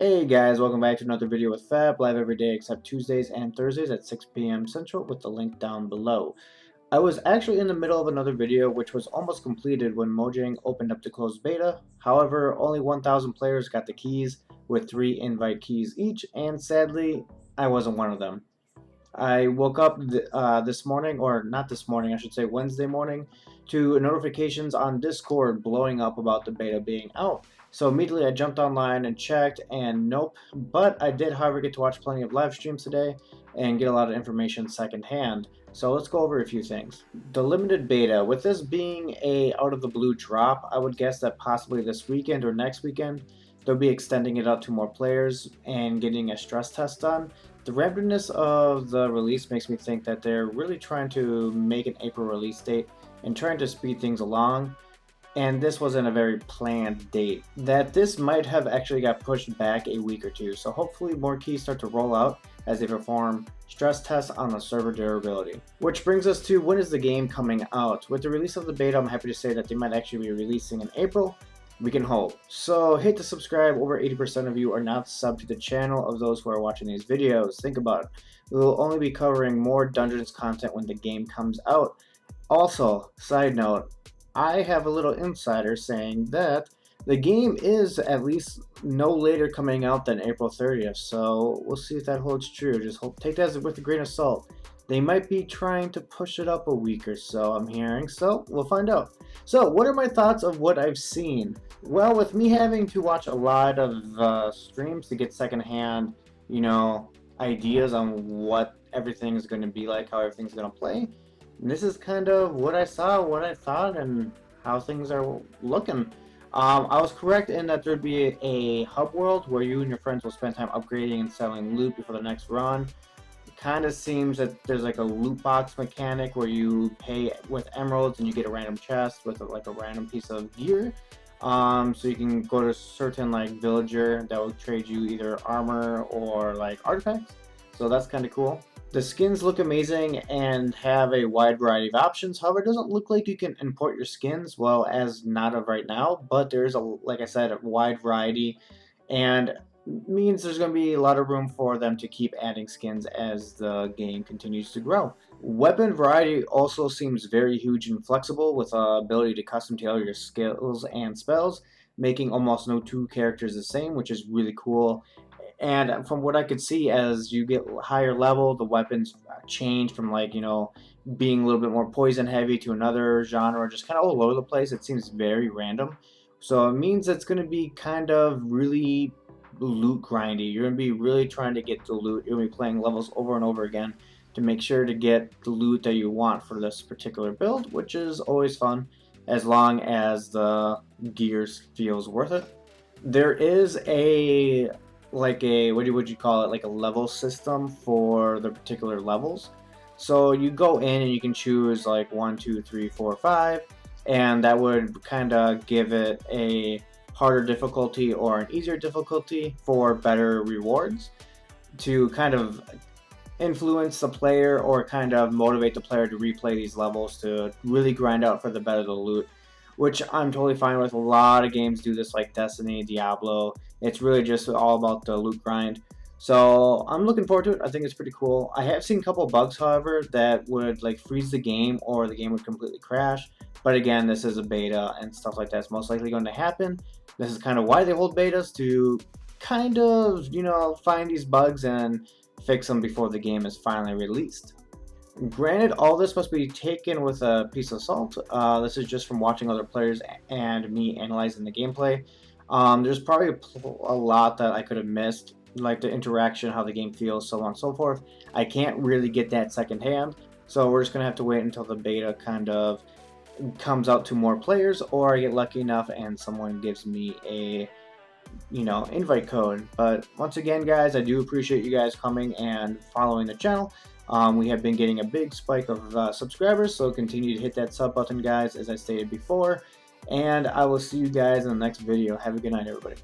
Hey guys, welcome back to another video with Fab, live every day except Tuesdays and Thursdays at 6 p.m. Central with the link down below. I was actually in the middle of another video which was almost completed when Mojang opened up the closed beta. However, only 1,000 players got the keys with 3 invite keys each, and sadly, I wasn't one of them. I woke up this morning, or not this morning, I should say Wednesday morning, to notifications on Discord blowing up about the beta being out. So immediately I jumped online and checked, and nope. But I did, however, get to watch plenty of live streams today and get a lot of information secondhand. So let's go over a few things. The limited beta, with this being a out of the blue drop, I would guess that possibly this weekend or next weekend, they'll be extending it out to more players and getting a stress test done. The randomness of the release makes me think that they're really trying to make an April release date and trying to speed things along, and this wasn't a very planned date. That this might have actually got pushed back a week or two, so hopefully more keys start to roll out as they perform stress tests on the server durability. Which brings us to, when is the game coming out? With the release of the beta, I'm happy to say that they might actually be releasing in April. We can hope. So hit the subscribe. Over 80% of you are not subbed to the channel of those who are watching these videos. Think about it. We will only be covering more Dungeons content when the game comes out. Also, side note, I have a little insider saying that the game is at least no later coming out than April 30th, so we'll see if that holds true. Just take that with a grain of salt. They might be trying to push it up a week or so, I'm hearing, so we'll find out. So, what are my thoughts of what I've seen? Well, with me having to watch a lot of streams to get secondhand, ideas on what everything's going to be like, how everything's going to play, this is kind of what I saw, what I thought, and how things are looking. I was correct in that there'd be a hub world where you and your friends will spend time upgrading and selling loot before the next run. It kind of seems that there's like a loot box mechanic where you pay with emeralds and you get a random chest with like a random piece of gear. So you can go to a certain like villager that will trade you either armor or like artifacts. So that's kind of cool. The skins look amazing and have a wide variety of options. However, it doesn't look like you can import your skins, well, as not of right now, but there is, like I said, a wide variety, and means there's going to be a lot of room for them to keep adding skins as the game continues to grow. Weapon variety also seems very huge and flexible, with the ability to custom tailor your skills and spells, making almost no two characters the same, which is really cool. And from what I could see, as you get higher level, the weapons change from being a little bit more poison heavy to another genre, just kind of all over the place. It seems very random. So it means it's going to be kind of really loot grindy. You're going to be really trying to get the loot. You're going to be playing levels over and over again to make sure to get the loot that you want for this particular build, which is always fun as long as the gears feels worth it. There is a what would you call it, like a level system for the particular levels. So you go in and you can choose like 1, 2, 3, 4, 5, and that would kind of give it a harder difficulty or an easier difficulty for better rewards to kind of influence the player or kind of motivate the player to replay these levels to really grind out for the better the loot, which I'm totally fine with. A lot of games do this, like Destiny, Diablo. It's really just all about the loot grind. So I'm looking forward to it. I think it's pretty cool. I have seen a couple bugs, however, that would like freeze the game or the game would completely crash. But again, this is a beta and stuff like that's most likely going to happen. This is kind of why they hold betas, to kind of, find these bugs and fix them before the game is finally released. Granted, all this must be taken with a piece of salt. This is just from watching other players and me analyzing the gameplay. There's probably a lot that I could have missed, like the interaction, how the game feels, so on and so forth. I can't really get that secondhand, so we're just going to have to wait until the beta kind of comes out to more players, or I get lucky enough and someone gives me a invite code. But once again, guys, I do appreciate you guys coming and following the channel. We have been getting a big spike of subscribers, so continue to hit that sub button, guys, as I stated before, and I will see you guys in the next video. Have a good night, everybody.